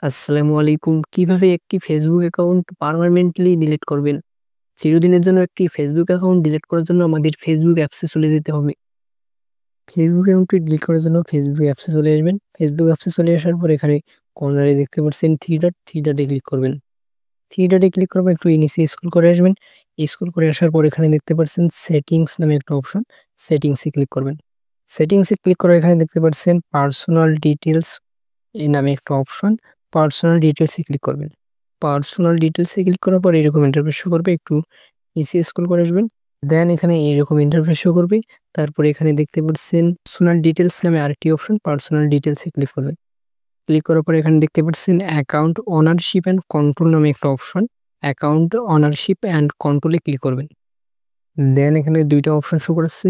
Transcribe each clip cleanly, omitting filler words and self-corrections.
আসসালামু আলাইকুম। কিভাবে একটি ফেসবুক অ্যাকাউন্ট পার্মানেন্টলি ডিলিট করবেন? চিরদিনের জন্য একটি ফেসবুক অ্যাকাউন্ট ডিলিট করার জন্য আমাদের ফেসবুক অ্যাপসে চলে যেতে হবে। ফেসবুক অ্যাকাউন্টটি ডিলিট করার জন্য ফেসবুক অ্যাপসে চলে আসবেন। ফেসবুক অ্যাপসে চলে আসার পর এখানে কর্নারে দেখতে পাচ্ছেন থ্রি ডটে ক্লিক করবেন। থ্রি ডটে ক্লিক করার পর একটু নিচে স্ক্রল করে আসবেন। স্ক্রল করে আসার পর এখানে দেখতে পাচ্ছেন সেটিংস নামে একটা অপশন, সেটিংসে ক্লিক করবেন। সেটিংসে ক্লিক করে এখানে দেখতে পাচ্ছেন পার্সোনাল ডিটেইলস নামে একটা অপশন, পার্সোনাল ডিটেইলসে ক্লিক করবেন। পার্সোনাল ডিটেইলসে ক্লিক করার পর এরকম ইন্টারফেস শো করবে। একটু নিচে স্ক্রল করে আসবেন। দেন এখানে এরকম ইন্টারফেস শো করবে। তারপরে এখানে দেখতে পাচ্ছেন পার্সোনাল ডিটেইলস নামে আরেকটি অপশন, পার্সোনাল ডিটেইলসে ক্লিক করবেন। ক্লিক করার পর এখানে দেখতে পাচ্ছেন অ্যাকাউন্ট ওনারশিপ অ্যান্ড কন্ট্রোল নামে একটা অপশন, অ্যাকাউন্ট ওনারশিপ অ্যান্ড কন্ট্রোলে ক্লিক করবেন। দেন এখানে দুইটা অপশন শো করেছে,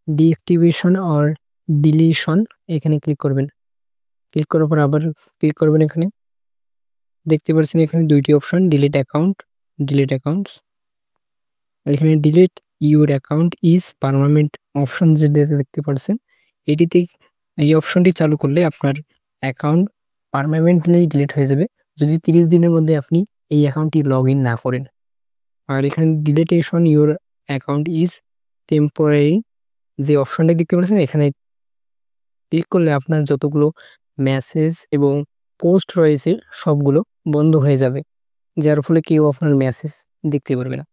ডিঅ্যাক্টিভেশন অর ডিলিশন, এখানে ক্লিক করবেন। ক্লিক করার পর আবার ক্লিক করবেন। এখানে দেখতে পাচ্ছেন এখানে দুইটি option, delete account, delete accounts. এখানে delete your account is permanent option যেটা দেখতে পাচ্ছেন, এটিতে এই অপশনটি চালু করলে আপনার অ্যাকাউন্ট পার্মানেন্টলি ডিলিট হয়ে যাবে যদি 30 দিনের মধ্যে আপনি এই অ্যাকাউন্টটি লগ ইন না করেন। আর এখানে ডিলিটেশন ইউর অ্যাকাউন্ট ইজ টেম্পোরারি যে অপশনটা দেখতে পাচ্ছেন, এখানে ক্লিক করলে আপনার যতগুলো মেসেজ এবং পোস্ট রয়েছে সবগুলো বন্ধ হয়ে যাবে, যার ফলে কেউ আপনার মেসেজ দেখতে পারবে না।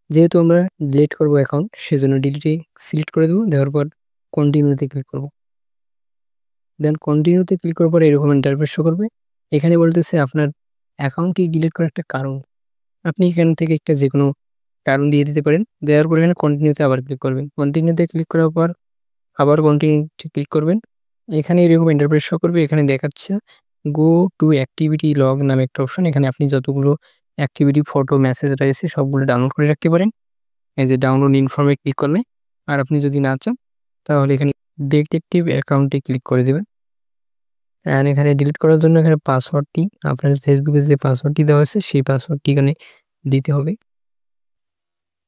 যেহেতু আমরা ডিলিট করবো অ্যাকাউন্ট, সেজন্য ডিলিটে সিলেক্ট করে দেবো। দেওয়ার পর কন্টিনিউতে ক্লিক করব। দেন কন্টিনিউতে ক্লিক করার পর এরকম ইন্টারফেস শো করবে। এখানে বলতেছে আপনার অ্যাকাউন্টটি ডিলিট করার একটা কারণ। আপনি এখান থেকে একটা যে কোনো কারণ দিয়ে দিতে পারেন। দেওয়ার পর এখানে কন্টিনিউতে আবার ক্লিক করবেন। কন্টিনিউতে ক্লিক করার পর আবার কন্টিনিউতে ক্লিক করবেন। এখানে এরকম ইন্টারফেস শো করবে। এখানে দেখাচ্ছে গো টু অ্যাক্টিভিটি লগ নামে একটা অপশন। এখানে আপনি যতগুলো অ্যাক্টিভিটি, ফটো, মেসেজ রয়েছে সবগুলো ডাউনলোড করে রাখতে পারেন। এই যে ডাউনলোড ইনফর্মে ক্লিক করলে, আর আপনি যদি না চান তাহলে এখানে ডিটেকটিভ অ্যাকাউন্টে ক্লিক করে দেবেন। অ্যান্ড এখানে ডিলিট করার জন্য এখানে পাসওয়ার্ডটি, আপনার ফেসবুকে যে পাসওয়ার্ডটি দেওয়া আছে সেই পাসওয়ার্ডটি এখানে দিতে হবে।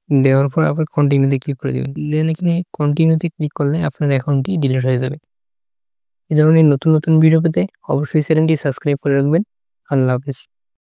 দেওয়ার পর আবার কন্টিনিউতে ক্লিক করে দেবেন। দেন এখানে কন্টিনিউতে ক্লিক করলে আপনার অ্যাকাউন্টটি ডিলিট হয়ে যাবে। এই ধরনের নতুন নতুন ভিডিও পেতে অবশ্যই চ্যানেলটি সাবস্ক্রাইব করে রাখবেন। আল্লাহ হাফেজ।